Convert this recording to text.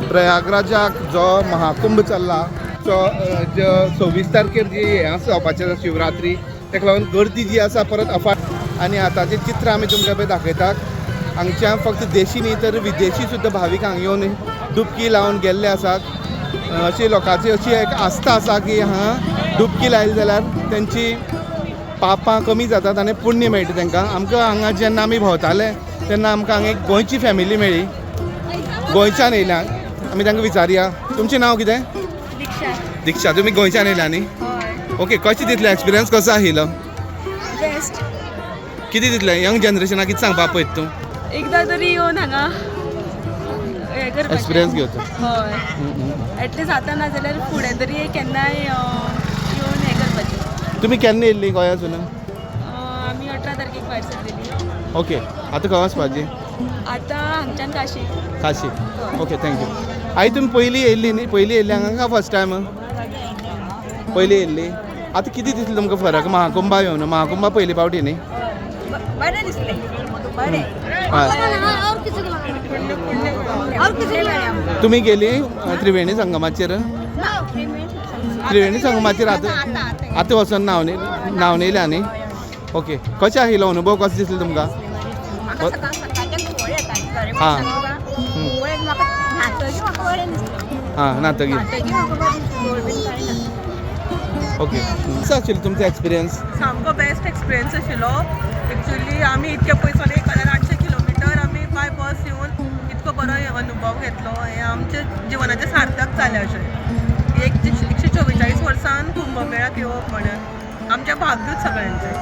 प्रयागराजाक जो महाकुंभ चल्ला जो 26 तारखेर जी हें आसा जावपाचें शिवरात्री ताका लागून गर्दी जी आसा परत अफाट आनी आतांचें चित्र आमी तुमकां पळय दाखयतात. हांगच्या फक्त देशी न्ही तर विदेशी सुद्दां भावीक हांगा येवन डुबकी लावन गेल्ले आसात. अशी लोकांची अशी एक आस्था आसा की हांगा डुबकी लायली जाल्यार तेंची पापां कमी जातात आनी पुण्य मेळटा तांकां. आमकां हांगा जेन्ना आमी भोंवताले तेन्ना आमकां हांगा एक गोंयची फॅमिली मेळ्ळी, गोंयच्यान येयल्या. आमी तांकां विचारया तुमचें नांव कितें? दीक्षा. दिक्षा. तुमी गोंयच्यान येयल्या न्ही? ओके. कशें दितलें एक्सपिरियन्स कसो आशिल्लो? बेस्ट. कितें दितलें यंग जनरेशनाक कितें सांगपा पळयत तूं? एकदा तरी येवन हांगा एक्सपिरियन्स घेवचो. हय एटलीस्ट आतां ना जाल्यार फुडें तरी केन्नाय येवन हें करपाचें. तुमी केन्ना येयल्ली गोंयासून? आमी 18 तारखेक भायर सरलेली. ओके. आतां खंय वचपाची? आतां हांगच्यान काशी. काशी. Okay thank you. आई तुमी पयलीं येयल्ली न्ही? पयलीं येयल्ली हांगा काय फर्स्ट टायम? पयलीं येयल्ली. आतां कितें दिसलें तुमकां फरक महाकुंभा येवन? महाकुंभा पयली फावटी न्ही? बरें दिसलें. बरें. तुमी गेली त्रिवेणी संगमाचेर? त्रिवेणी संगमाचेर आतां वचून न्हांवन न्ही? ओके. कशें आशिल्लो अनुभव कसो दिसलो तुमकां? हां हां न्हातकीर. ओके. कसो आशिल्लो तुमचो एक्सपिरियन्स? सामको बेस्ट एक्सपिरियन्स आशिल्लो. एक्चुअली आमी इतके पयसून 1800 किलोमिटर आमी बाय बस येवन इतको बरो अनुभव घेतलो. हें आमच्या जिवनाचें सार्थक जालें अशें. 144 वर्सान कुंभमेळ्याक येवप म्हणून आमचें भाग्यूच सगळ्यांचें.